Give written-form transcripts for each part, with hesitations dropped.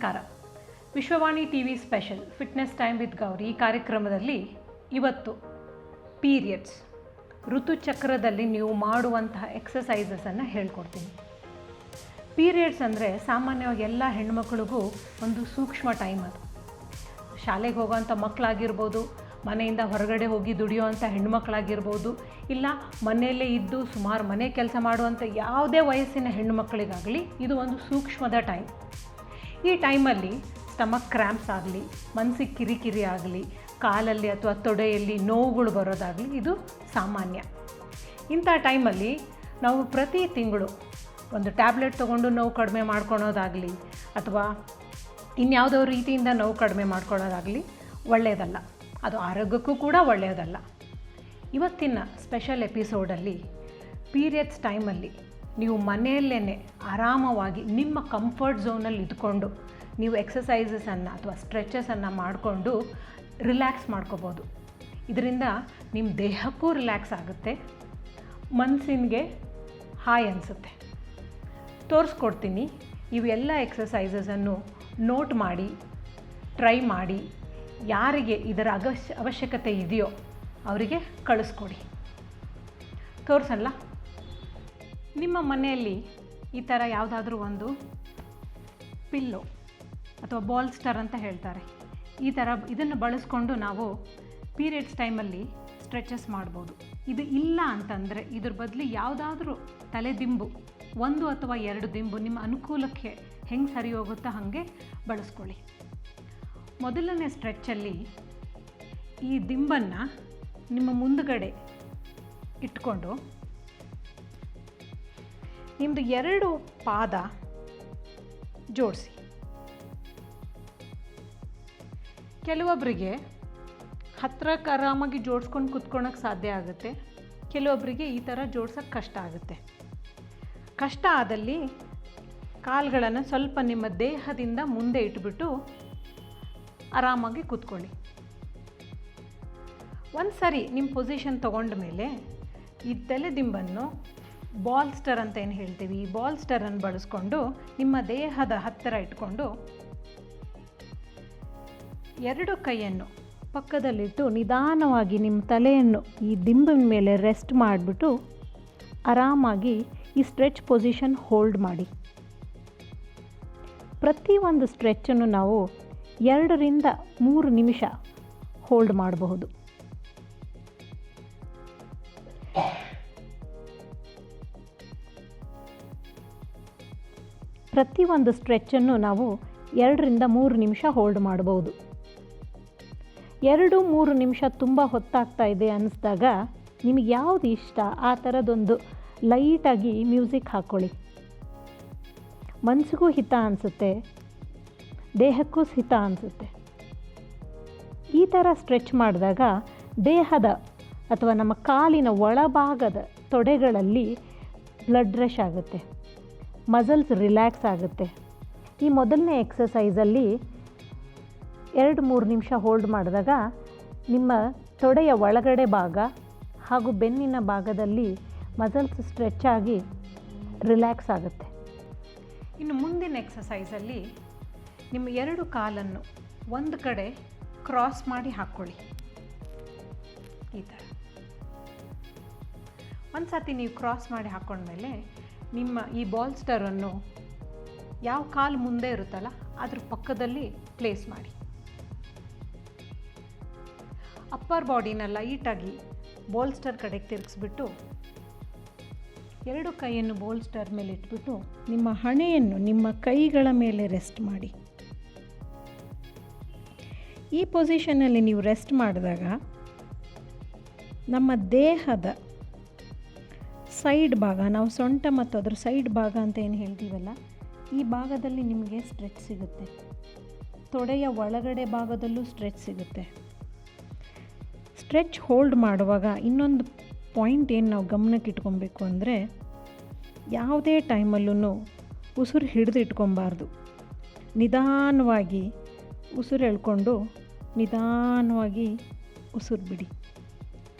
ನಮಸ್ಕಾರ. Vishwavani TV special fitness time with Gauri ಈ ಕಾರ್ಯಕ್ರಮದಲ್ಲಿ ಇವತ್ತು ಪೀರಿಯಡ್ಸ್ ಋತುಚಕ್ರದಲ್ಲಿ ನೀವು ಮಾಡುವಂತಹ ಎಕ್ಸಸೈಸಸನ್ನು ಹೇಳ್ಕೊಡ್ತೀನಿ. ಪೀರಿಯಡ್ಸ್ ಅಂದರೆ ಸಾಮಾನ್ಯವಾಗಿ ಎಲ್ಲ ಹೆಣ್ಮಕ್ಳಿಗೂ ಒಂದು ಸೂಕ್ಷ್ಮ ಟೈಮ್. ಅದು ಶಾಲೆಗೆ ಹೋಗೋವಂಥ ಮಕ್ಕಳಾಗಿರ್ಬೋದು, ಮನೆಯಿಂದ ಹೊರಗಡೆ ಹೋಗಿ ದುಡಿಯೋವಂಥ ಹೆಣ್ಮಕ್ಳಾಗಿರ್ಬೋದು, ಇಲ್ಲ ಮನೆಯಲ್ಲೇ ಇದ್ದು ಸುಮಾರು ಮನೆ ಕೆಲಸ ಮಾಡುವಂಥ ಯಾವುದೇ ವಯಸ್ಸಿನ ಹೆಣ್ಣುಮಕ್ಕಳಿಗಾಗಲಿ ಇದು ಒಂದು ಸೂಕ್ಷ್ಮದ ಟೈಮ್. ಈ ಟೈಮಲ್ಲಿ ಸ್ಟಮಕ್ ಕ್ರ್ಯಾಂಪ್ಸ್ ಆಗಲಿ, ಮನಸ್ಸಿಗೆ ಕಿರಿಕಿರಿ ಆಗಲಿ, ಕಾಲಲ್ಲಿ ಅಥವಾ ತೊಡೆಯಲ್ಲಿ ನೋವುಗಳು ಬರೋದಾಗಲಿ ಇದು ಸಾಮಾನ್ಯ. ಇಂಥ ಟೈಮಲ್ಲಿ ನಾವು ಪ್ರತಿ ತಿಂಗಳು ಒಂದು ಟ್ಯಾಬ್ಲೆಟ್ ತೊಗೊಂಡು ನೋವು ಕಡಿಮೆ ಮಾಡ್ಕೊಳೋದಾಗಲಿ ಅಥವಾ ಇನ್ಯಾವುದೋ ರೀತಿಯಿಂದ ನೋವು ಕಡಿಮೆ ಮಾಡ್ಕೊಳ್ಳೋದಾಗಲಿ ಒಳ್ಳೆಯದಲ್ಲ. ಅದು ಆರೋಗ್ಯಕ್ಕೂ ಕೂಡ ಒಳ್ಳೆಯದಲ್ಲ. ಇವತ್ತಿನ ಸ್ಪೆಷಲ್ ಎಪಿಸೋಡಲ್ಲಿ ಪೀರಿಯಡ್ಸ್ ಟೈಮಲ್ಲಿ ನೀವು ಮನೆಯಲ್ಲೇ ಆರಾಮವಾಗಿ ನಿಮ್ಮ ಕಂಫರ್ಟ್ ಝೋನಲ್ಲಿ ಇದ್ಕೊಂಡು ನೀವು ಎಕ್ಸಸೈಸಸನ್ನು ಅಥವಾ ಸ್ಟ್ರೆಚಸನ್ನು ಮಾಡಿಕೊಂಡು ರಿಲ್ಯಾಕ್ಸ್ ಮಾಡ್ಕೋಬೋದು. ಇದರಿಂದ ನಿಮ್ಮ ದೇಹಕ್ಕೂ ರಿಲ್ಯಾಕ್ಸ್ ಆಗುತ್ತೆ, ಮನಸ್ಸಿಗೆ ಹಾಯ್ ಅನಿಸುತ್ತೆ. ತೋರಿಸ್ಕೊಡ್ತೀನಿ. ಇವೆಲ್ಲ ಎಕ್ಸಸೈಸಸನ್ನು ನೋಟ್ ಮಾಡಿ, ಟ್ರೈ ಮಾಡಿ, ಯಾರಿಗೆ ಇದರ ಅವಶ್ಯಕತೆ ಇದೆಯೋ ಅವರಿಗೆ ಕಳಿಸ್ಕೊಡಿ. ತೋರಿಸಲ್ಲ? ನಿಮ್ಮ ಮನೆಯಲ್ಲಿ ಈ ಥರ ಯಾವುದಾದ್ರೂ ಒಂದು ಪಿಲ್ಲೋ ಅಥವಾ ಬಾಲ್ಸ್ಟರ್ ಅಂತ ಹೇಳ್ತಾರೆ, ಈ ಥರ ಇದನ್ನು ಬಳಸ್ಕೊಂಡು ನಾವು ಪೀರಿಯಡ್ಸ್ ಟೈಮಲ್ಲಿ ಸ್ಟ್ರೆಚಸ್ ಮಾಡ್ಬೋದು. ಇದು ಇಲ್ಲ ಅಂತಂದರೆ ಇದ್ರ ಬದಲು ಯಾವುದಾದ್ರೂ ತಲೆದಿಂಬು, 1 ಅಥವಾ 2 ದಿಂಬು ನಿಮ್ಮ ಅನುಕೂಲಕ್ಕೆ ಹೆಂಗೆ ಸರಿ ಹೋಗುತ್ತೋ ಹಾಗೆ ಬಳಸ್ಕೊಳ್ಳಿ. ಮೊದಲನೇ ಸ್ಟ್ರೆಚ್ಚಲ್ಲಿ ಈ ದಿಂಬನ್ನು ನಿಮ್ಮ ಮುಂದುಗಡೆ ಇಟ್ಕೊಂಡು ನಿಮ್ಮದು 2 ಪಾದ ಜೋಡಿಸಿ. ಕೆಲವೊಬ್ಬರಿಗೆ ಹತ್ತಿರಕ್ಕೆ ಆರಾಮಾಗಿ ಜೋಡಿಸ್ಕೊಂಡು ಕೂತ್ಕೊಳ್ಳೋಕ್ಕೆ ಸಾಧ್ಯ ಆಗುತ್ತೆ, ಕೆಲವೊಬ್ಬರಿಗೆ ಈ ಥರ ಜೋಡ್ಸೋಕ್ಕೆ ಕಷ್ಟ ಆಗುತ್ತೆ. ಕಷ್ಟ ಆದಲ್ಲಿ ಕಾಲುಗಳನ್ನು ಸ್ವಲ್ಪ ನಿಮ್ಮ ದೇಹದಿಂದ ಮುಂದೆ ಇಟ್ಬಿಟ್ಟು ಆರಾಮಾಗಿ ಕೂತ್ಕೊಳ್ಳಿ. ಒಂದು ಸರಿ ನಿಮ್ಮ ಪೊಸಿಷನ್ ತೊಗೊಂಡ ಮೇಲೆ ಈ ತಲೆದಿಂಬನ್ನು ಬಾಲ್ಸ್ಟರ್ ಅಂತ ಏನು ಹೇಳ್ತೀವಿ, ಈ ಬಾಲ್ಸ್ಟರನ್ನು ಬಳಸ್ಕೊಂಡು ನಿಮ್ಮ ದೇಹದ ಹತ್ತಿರ ಇಟ್ಕೊಂಡು 2 ಕೈಯನ್ನು ಪಕ್ಕದಲ್ಲಿಟ್ಟು ನಿಧಾನವಾಗಿ ನಿಮ್ಮ ತಲೆಯನ್ನು ಈ ದಿಂಬಿನ ಮೇಲೆ ರೆಸ್ಟ್ ಮಾಡಿಬಿಟ್ಟು ಆರಾಮಾಗಿ ಈ ಸ್ಟ್ರೆಚ್ ಪೊಸಿಷನ್ ಹೋಲ್ಡ್ ಮಾಡಿ. ಪ್ರತಿಯೊಂದು ಸ್ಟ್ರೆಚ್ಚನ್ನು ನಾವು 2 ರಿಂದ 3 ನಿಮಿಷ ಹೋಲ್ಡ್ ಮಾಡಬಹುದು. ಪ್ರತಿಯೊಂದು ಸ್ಟ್ರೆಚ್ಚನ್ನು ನಾವು 2 ರಿಂದ 3 ನಿಮಿಷ ಹೋಲ್ಡ್ ಮಾಡಬಹುದು. 2-3 ನಿಮಿಷ ತುಂಬ ಹೊತ್ತಾಗ್ತಾ ಇದೆ ಅನ್ನಿಸ್ದಾಗ ನಿಮಗೆ ಯಾವುದು ಇಷ್ಟ ಆ ಥರದೊಂದು ಲೈಟಾಗಿ ಮ್ಯೂಸಿಕ್ ಹಾಕ್ಕೊಳ್ಳಿ. ಮನಸ್ಸಿಗೂ ಹಿತ ಅನಿಸುತ್ತೆ, ದೇಹಕ್ಕೂ ಹಿತ ಅನಿಸುತ್ತೆ. ಈ ಥರ ಸ್ಟ್ರೆಚ್ ಮಾಡಿದಾಗ ದೇಹದ ಅಥವಾ ನಮ್ಮ ಕಾಲಿನ ಒಳಭಾಗದ ತೊಡೆಗಳಲ್ಲಿ ಬ್ಲಡ್ ರಶ್ ಆಗುತ್ತೆ, ಮಸಲ್ಸ್ ರಿಲ್ಯಾಕ್ಸ್ ಆಗುತ್ತೆ. ಈ ಮೊದಲನೇ ಎಕ್ಸಸೈಸಲ್ಲಿ 2-3 ನಿಮಿಷ ಹೋಲ್ಡ್ ಮಾಡಿದಾಗ ನಿಮ್ಮ ತೊಡೆಯ ಒಳಗಡೆ ಭಾಗ ಹಾಗೂ ಬೆನ್ನಿನ ಭಾಗದಲ್ಲಿ ಮಸಲ್ಸ್ ಸ್ಟ್ರೆಚ್ ಆಗಿ ರಿಲ್ಯಾಕ್ಸ್ ಆಗುತ್ತೆ. ಇನ್ನು ಮುಂದಿನ ಎಕ್ಸಸೈಸಲ್ಲಿ ನಿಮ್ಮ 2 ಕಾಲನ್ನು ಒಂದು ಕಡೆ ಕ್ರಾಸ್ ಮಾಡಿ ಹಾಕ್ಕೊಳ್ಳಿ. ಈ ಥರ ಒಂದು ಸರ್ತಿ ನೀವು ಕ್ರಾಸ್ ಮಾಡಿ ಹಾಕ್ಕೊಂಡ್ಮೇಲೆ ನಿಮ್ಮ ಈ ಬಾಲ್ಸ್ಟರನ್ನು ಯಾವ ಕಾಲು ಮುಂದೆ ಇರುತ್ತಲ್ಲ ಅದ್ರ ಪಕ್ಕದಲ್ಲಿ ಪ್ಲೇಸ್ ಮಾಡಿ. ಅಪ್ಪರ್ ಬಾಡಿನ ಲೈಟಾಗಿ ಬಾಲ್ಸ್ಟರ್ ಕಡೆಗೆ ತಿರುಗಿಸ್ಬಿಟ್ಟು 2 ಕೈಯನ್ನು ಬಾಲ್ಸ್ಟರ್ ಮೇಲೆ ಇಟ್ಬಿಟ್ಟು ನಿಮ್ಮ ಹಣೆಯನ್ನು ನಿಮ್ಮ ಕೈಗಳ ಮೇಲೆ ರೆಸ್ಟ್ ಮಾಡಿ. ಈ ಪೊಸಿಷನಲ್ಲಿ ನೀವು ರೆಸ್ಟ್ ಮಾಡಿದಾಗ ನಮ್ಮ ದೇಹದ ಸೈಡ್ ಭಾಗ, ನಾವು ಸೊಂಟ ಮತ್ತು ಅದರ ಸೈಡ್ ಭಾಗ ಅಂತ ಏನು ಹೇಳ್ತೀವಲ್ಲ, ಈ ಭಾಗದಲ್ಲಿ ನಿಮಗೆ ಸ್ಟ್ರೆಚ್ ಸಿಗುತ್ತೆ. ತೊಡೆಯ ಒಳಗಡೆ ಭಾಗದಲ್ಲೂ ಸ್ಟ್ರೆಚ್ ಸಿಗುತ್ತೆ. ಸ್ಟ್ರೆಚ್ ಹೋಲ್ಡ್ ಮಾಡುವಾಗ ಇನ್ನೊಂದು ಪಾಯಿಂಟ್ ಏನು ನಾವು ಗಮನಕ್ಕೆ ಇಟ್ಕೊಬೇಕು ಅಂದರೆ, ಯಾವುದೇ ಟೈಮಲ್ಲೂ ಉಸಿರು ಹಿಡಿದು ಇಟ್ಕೊಬಾರ್ದು. ನಿಧಾನವಾಗಿ ಉಸಿರು ಎಳ್ಕೊಂಡು ನಿಧಾನವಾಗಿ ಉಸಿರು ಬಿಡಿ.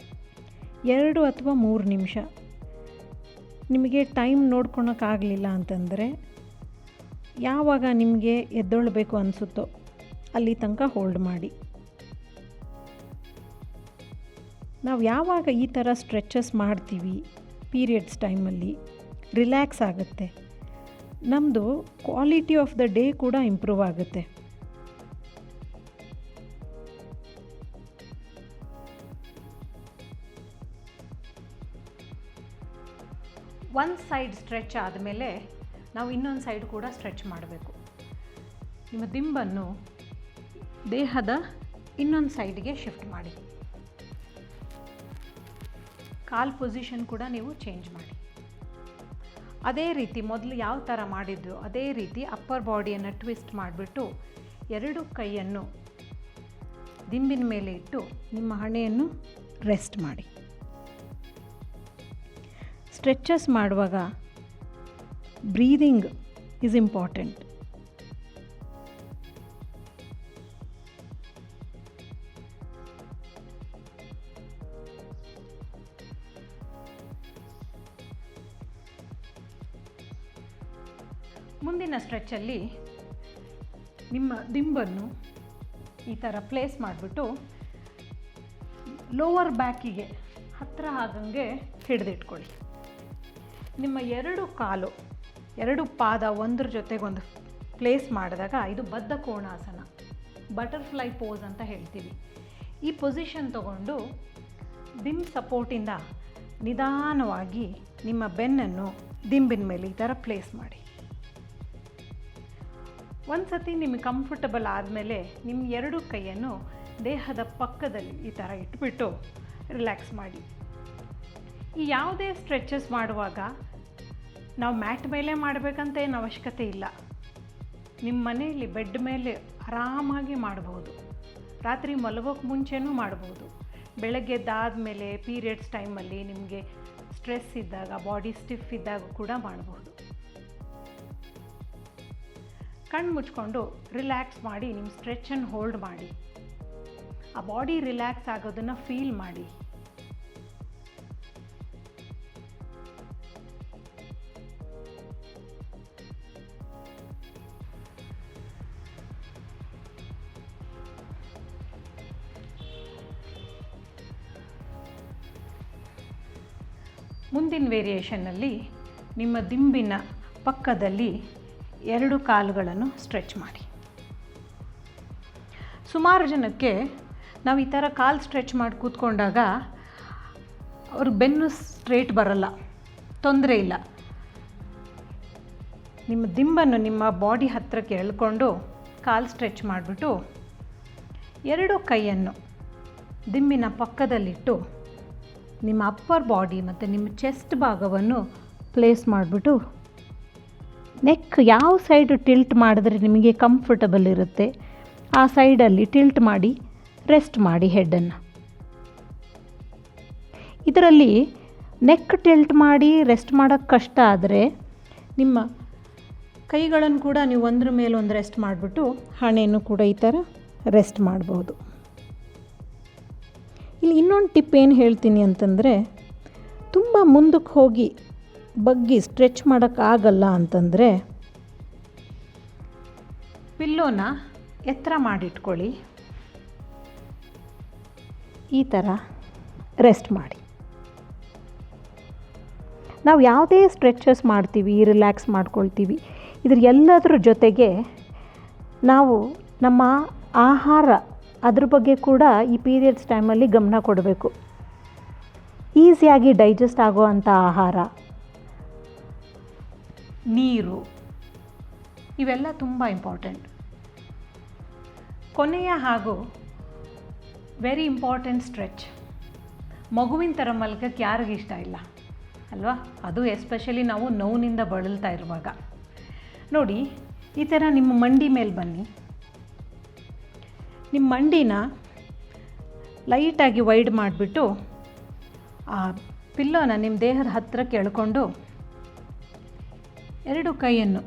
2 ಅಥವಾ 3 ನಿಮಿಷ. ನಿಮಗೆ ಟೈಮ್ ನೋಡ್ಕೊಳಕ್ಕಾಗಲಿಲ್ಲ ಅಂತಂದರೆ ಯಾವಾಗ ನಿಮಗೆ ಎದ್ದೇಳಬೇಕು ಅನಿಸುತ್ತೋ ಅಲ್ಲಿ ತನಕ ಹೋಲ್ಡ್ ಮಾಡಿ. ನಾವು ಯಾವಾಗ ಈ ಥರ ಸ್ಟ್ರೆಚಸ್ ಮಾಡ್ತೀವಿ ಪೀರಿಯಡ್ಸ್ ಟೈಮಲ್ಲಿ ರಿಲ್ಯಾಕ್ಸ್ ಆಗುತ್ತೆ, ನಮ್ಮದು ಕ್ವಾಲಿಟಿ ಆಫ್ ದ ಡೇ ಕೂಡ ಇಂಪ್ರೂವ್ ಆಗುತ್ತೆ. ಒಂದು ಸೈಡ್ ಸ್ಟ್ರೆಚ್ ಆದಮೇಲೆ ನಾವು ಇನ್ನೊಂದು ಸೈಡ್ ಕೂಡ ಸ್ಟ್ರೆಚ್ ಮಾಡಬೇಕು. ನಿಮ್ಮ ದಿಂಬನ್ನು ದೇಹದ ಇನ್ನೊಂದು ಸೈಡ್ಗೆ ಶಿಫ್ಟ್ ಮಾಡಿ. ಕಾಲ್ ಪೊಸಿಷನ್ ಕೂಡ ನೀವು ಚೇಂಜ್ ಮಾಡಿ. ಅದೇ ರೀತಿ ಮೊದಲು ಯಾವ ಥರ ಮಾಡಿದ್ದು ಅದೇ ರೀತಿ ಅಪ್ಪರ್ ಬಾಡಿಯನ್ನು ಟ್ವಿಸ್ಟ್ ಮಾಡಿಬಿಟ್ಟು 2 ಕೈಯನ್ನು ದಿಂಬಿನ ಮೇಲೆ ಇಟ್ಟು ನಿಮ್ಮ ಹಣೆಯನ್ನು ರೆಸ್ಟ್ ಮಾಡಿ. ಸ್ಟ್ರೆಚಸ್ ಮಾಡುವಾಗ ಬ್ರೀದಿಂಗ್ ಈಸ್ ಇಂಪಾರ್ಟೆಂಟ್. ಮುಂದಿನ ಸ್ಟ್ರೆಚ್ಚಲ್ಲಿ ನಿಮ್ಮ ದಿಂಬನ್ನು ಈ ಥರ ಪ್ಲೇಸ್ ಮಾಡಿಬಿಟ್ಟು ಲೋವರ್ ಬ್ಯಾಕಿಗೆ ಹತ್ತಿರ ಆಗಂಗೆ ಹಿಡಿದಿಟ್ಕೊಳ್ಳಿ. ನಿಮ್ಮ 2 ಕಾಲು 2 ಪಾದ ಒಂದ್ರ ಜೊತೆಗೊಂದು ಪ್ಲೇಸ್ ಮಾಡಿದಾಗ ಇದು ಬದ್ಧ ಕೋಣಾಸನ, ಬಟರ್ಫ್ಲೈ ಪೋಸ್ ಅಂತ ಹೇಳ್ತೀವಿ. ಈ ಪೊಸಿಷನ್ ತಗೊಂಡು ದಿಂಬ್ ಸಪೋರ್ಟಿಂದ ನಿಧಾನವಾಗಿ ನಿಮ್ಮ ಬೆನ್ನನ್ನು ದಿಂಬಿನ ಮೇಲೆ ಈ ಥರ ಪ್ಲೇಸ್ ಮಾಡಿ. ಒಂದು ಸತಿ ನಿಮಗೆ ಕಂಫರ್ಟಬಲ್ ಆದಮೇಲೆ ನಿಮ್ಮ 2 ಕೈಯನ್ನು ದೇಹದ ಪಕ್ಕದಲ್ಲಿ ಈ ಥರ ಇಟ್ಬಿಟ್ಟು ರಿಲ್ಯಾಕ್ಸ್ ಮಾಡಿ. ಈ ಯಾವುದೇ ಸ್ಟ್ರೆಚಸ್ ಮಾಡುವಾಗ ನಾವು ಮ್ಯಾಟ್ ಮೇಲೆ ಮಾಡಬೇಕಂತ ಏನು ಅವಶ್ಯಕತೆ ಇಲ್ಲ. ನಿಮ್ಮ ಮನೆಯಲ್ಲಿ ಬೆಡ್ ಮೇಲೆ ಆರಾಮಾಗಿ ಮಾಡಬಹುದು. ರಾತ್ರಿ ಮಲಗೋಕ್ಕೆ ಮುಂಚೆನೂ ಮಾಡ್ಬೋದು. ಬೆಳಗ್ಗೆ ಎದ್ದಾದಮೇಲೆ ಪೀರಿಯಡ್ಸ್ ಟೈಮಲ್ಲಿ ನಿಮಗೆ ಸ್ಟ್ರೆಸ್ ಇದ್ದಾಗ, ಬಾಡಿ ಸ್ಟಿಫ್ ಇದ್ದಾಗ ಕೂಡ ಮಾಡಬಹುದು. ಕಣ್ಣು ಮುಚ್ಕೊಂಡು ರಿಲ್ಯಾಕ್ಸ್ ಮಾಡಿ ನಿಮ್ಮ ಸ್ಟ್ರೆಚನ್ನು ಹೋಲ್ಡ್ ಮಾಡಿ. ಆ ಬಾಡಿ ರಿಲ್ಯಾಕ್ಸ್ ಆಗೋದನ್ನು ಫೀಲ್ ಮಾಡಿ. ಮುಂದಿನ ವೇರಿಯೇಷನ್ನಲ್ಲಿ ನಿಮ್ಮ ದಿಂಬಿನ ಪಕ್ಕದಲ್ಲಿ 2 ಕಾಲುಗಳನ್ನು ಸ್ಟ್ರೆಚ್ ಮಾಡಿ. ಸುಮಾರು ಜನಕ್ಕೆ ನಾವು ಈ ಥರ ಕಾಲು ಸ್ಟ್ರೆಚ್ ಮಾಡಿ ಕೂತ್ಕೊಂಡಾಗ ಅವ್ರ ಬೆನ್ನು ಸ್ಟ್ರೇಟ್ ಬರಲ್ಲ, ತೊಂದರೆ ಇಲ್ಲ. ನಿಮ್ಮ ದಿಂಬನ್ನು ನಿಮ್ಮ ಬಾಡಿ ಹತ್ತಿರಕ್ಕೆ ಎಳ್ಕೊಂಡು ಕಾಲು ಸ್ಟ್ರೆಚ್ ಮಾಡಿಬಿಟ್ಟು 2 ಕೈಯನ್ನು ದಿಂಬಿನ ಪಕ್ಕದಲ್ಲಿಟ್ಟು ನಿಮ್ಮ ಅಪ್ಪರ್ ಬಾಡಿ ಮತ್ತು ನಿಮ್ಮ ಚೆಸ್ಟ್ ಭಾಗವನ್ನು ಪ್ಲೇಸ್ ಮಾಡಿಬಿಟ್ಟು ನೆಕ್ ಯಾವ ಸೈಡ್ ಟಿಲ್ಟ್ ಮಾಡಿದ್ರೆ ನಿಮಗೆ ಕಂಫರ್ಟಬಲ್ ಇರುತ್ತೆ ಆ ಸೈಡಲ್ಲಿ ಟಿಲ್ಟ್ ಮಾಡಿ ರೆಸ್ಟ್ ಮಾಡಿ ಹೆಡ್ಡನ್ನು. ಇದರಲ್ಲಿ ನೆಕ್ ಟಿಲ್ಟ್ ಮಾಡಿ ರೆಸ್ಟ್ ಮಾಡೋಕ್ಕೆ ಕಷ್ಟ ಆದರೆ ನಿಮ್ಮ ಕೈಗಳನ್ನು ಕೂಡ ನೀವು ಒಂದ್ರ ಮೇಲೆ ಒಂದು ರೆಸ್ಟ್ ಮಾಡಿಬಿಟ್ಟು ಹಣೆಯನ್ನು ಕೂಡ ಈ ಥರ ರೆಸ್ಟ್ ಮಾಡ್ಬೋದು. ಇಲ್ಲಿ ಇನ್ನೊಂದು ಟಿಪ್ ಏನು ಹೇಳ್ತೀನಿ ಅಂತಂದರೆ, ತುಂಬ ಮುಂದಕ್ಕೆ ಹೋಗಿ ಬಗ್ಗಿ ಸ್ಟ್ರೆಚ್ ಮಾಡೋಕ್ಕಾಗಲ್ಲ ಅಂತಂದರೆ ಪಿಲ್ಲೋನ ಎತ್ತರ ಮಾಡಿಟ್ಕೊಳ್ಳಿ, ಈ ಥರ ರೆಸ್ಟ್ ಮಾಡಿ. ನಾವು ಯಾವುದೇ ಸ್ಟ್ರೆಚಸ್ ಮಾಡ್ತೀವಿ, ರಿಲ್ಯಾಕ್ಸ್ ಮಾಡ್ಕೊಳ್ತೀವಿ, ಇದ್ರ ಎಲ್ಲದರ ಜೊತೆಗೆ ನಾವು ನಮ್ಮ ಆಹಾರ ಅದ್ರ ಬಗ್ಗೆ ಕೂಡ ಈ ಪೀರಿಯಡ್ಸ್ ಟೈಮಲ್ಲಿ ಗಮನ ಕೊಡಬೇಕು. ಈಸಿಯಾಗಿ ಡೈಜೆಸ್ಟ್ ಆಗೋವಂಥ ಆಹಾರ, ನೀರು, ಇವೆಲ್ಲ ತುಂಬ ಇಂಪಾರ್ಟೆಂಟ್. ಕೊನೆಯ ಹಾಗೂ ವೆರಿ ಇಂಪಾರ್ಟೆಂಟ್ ಸ್ಟ್ರೆಚ್, ಮಗುವಿನ ಥರ ಮಲ್ಕಕ್ಕೆ ಯಾರಿಗಿಷ್ಟ ಇಷ್ಟ ಇಲ್ಲ ಅಲ್ವಾ? ಅದು ಎಸ್ಪೆಷಲಿ ನಾವು ನೋವಿನಿಂದ ಬಳಲ್ತಾ ಇರುವಾಗ. ನೋಡಿ, ಈ ಥರ ನಿಮ್ಮ ಮಂಡಿ ಮೇಲೆ ಬನ್ನಿ. ನಿಮ್ಮ ಮಂಡಿನ ಲೈಟಾಗಿ ವೈಡ್ ಮಾಡಿಬಿಟ್ಟು ಆ ಪಿಲ್ಲೋನ ನಿಮ್ಮ ದೇಹದ ಹತ್ತಿರಕ್ಕೆ ಎಳ್ಕೊಂಡು 2 ಕೈಯನ್ನು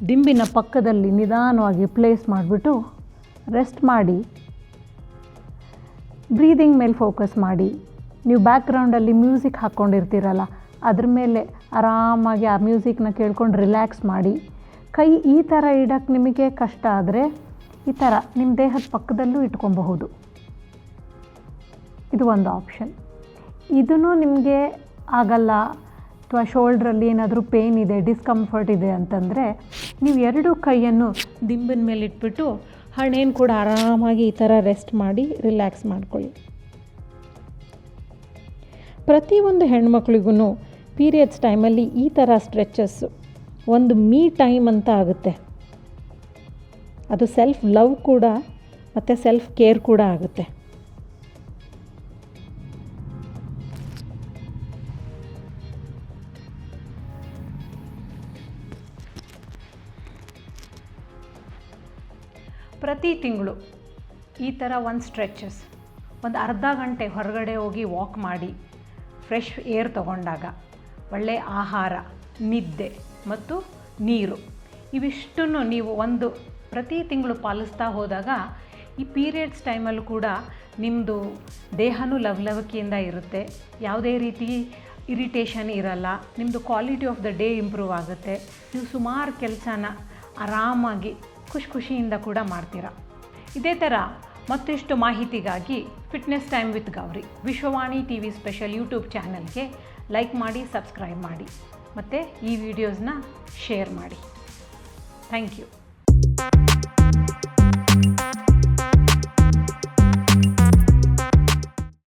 ದಿಂಬಿನ ಪಕ್ಕದಲ್ಲಿ ನಿಧಾನವಾಗಿ ಪ್ಲೇಸ್ ಮಾಡಿಬಿಟ್ಟು ರೆಸ್ಟ್ ಮಾಡಿ. ಬ್ರೀದಿಂಗ್ ಮೇಲೆ ಫೋಕಸ್ ಮಾಡಿ. ನೀವು ಬ್ಯಾಕ್ಗ್ರೌಂಡಲ್ಲಿ ಮ್ಯೂಸಿಕ್ ಹಾಕ್ಕೊಂಡಿರ್ತೀರಲ್ಲ, ಅದ್ರ ಮೇಲೆ ಆರಾಮಾಗಿ ಆ ಮ್ಯೂಸಿಕ್ನ ಕೇಳ್ಕೊಂಡು ರಿಲ್ಯಾಕ್ಸ್ ಮಾಡಿ. ಕೈ ಈ ಥರ ಇಡೋಕ್ಕೆ ನಿಮಗೆ ಕಷ್ಟ ಆದರೆ ಈ ಥರ ನಿಮ್ಮ ದೇಹದ ಪಕ್ಕದಲ್ಲೂ ಇಟ್ಕೊಬಹುದು. ಇದು ಒಂದು ಆಪ್ಷನ್. ಇದೂ ನಿಮಗೆ ಆಗಲ್ಲ ಅಥವಾ ಶೋಲ್ಡ್ರಲ್ಲಿ ಏನಾದರೂ ಪೇಯ್ನ್ ಇದೆ, ಡಿಸ್ಕಂಫರ್ಟ್ ಇದೆ ಅಂತಂದರೆ ನೀವು ಎರಡೂ ಕೈಯನ್ನು ದಿಂಬಿನ ಮೇಲೆ ಇಟ್ಬಿಟ್ಟು ಹಣೆಯನ್ನು ಕೂಡ ಆರಾಮಾಗಿ ಈ ಥರ ರೆಸ್ಟ್ ಮಾಡಿ ರಿಲ್ಯಾಕ್ಸ್ ಮಾಡ್ಕೊಳ್ಳಿ. ಪ್ರತಿಯೊಂದು ಹೆಣ್ಮಕ್ಳಿಗೂ ಪೀರಿಯಡ್ಸ್ ಟೈಮಲ್ಲಿ ಈ ಥರ ಸ್ಟ್ರೆಚಸ್ಸು ಒಂದು ಮೀ ಟೈಮ್ ಅಂತ ಆಗುತ್ತೆ. ಅದು ಸೆಲ್ಫ್ ಲವ್ ಕೂಡ ಮತ್ತು ಸೆಲ್ಫ್ ಕೇರ್ ಕೂಡ ಆಗುತ್ತೆ. ಪ್ರತಿ ತಿಂಗಳು ಈ ಥರ ಒಂದು ಸ್ಟ್ರೆಚಸ್ ಒಂದು ಅರ್ಧ ಗಂಟೆ ಹೊರಗಡೆ ಹೋಗಿ ವಾಕ್ ಮಾಡಿ ಫ್ರೆಶ್ ಏರ್ ತಗೊಂಡಾಗ ಒಳ್ಳೆಯ ಆಹಾರ, ನಿದ್ದೆ ಮತ್ತು ನೀರು ಇವಿಷ್ಟನ್ನು ನೀವು ಪ್ರತಿ ತಿಂಗಳು ಪಾಲಿಸ್ತಾ ಹೋದಾಗ ಈ ಪೀರಿಯಡ್ಸ್ ಟೈಮಲ್ಲೂ ಕೂಡ ನಿಮ್ಮದು ದೇಹನೂ ಲವಲವಿಕೆಯಿಂದ ಇರುತ್ತೆ, ಯಾವುದೇ ರೀತಿ ಇರಿಟೇಷನ್ ಇರಲ್ಲ, ನಿಮ್ಮದು quality of the day improve ಆಗುತ್ತೆ, ನೀವು ಸುಮಾರು ಕೆಲಸನ ಆರಾಮಾಗಿ ಖುಷಿಯಿಂದ ಕೂಡ ಮಾಡ್ತೀರಾ. ಇದೇ ಥರ ಮತ್ತಿಷ್ಟು ಮಾಹಿತಿಗಾಗಿ fitness time with Gauri Vishwavani TV special YouTube ಚಾನಲ್ಗೆ ಲೈಕ್ ಮಾಡಿ, ಸಬ್ಸ್ಕ್ರೈಬ್ ಮಾಡಿ ಮತ್ತು ಈ ವಿಡಿಯೋಸ್ನ ಶೇರ್ ಮಾಡಿ. Thank you.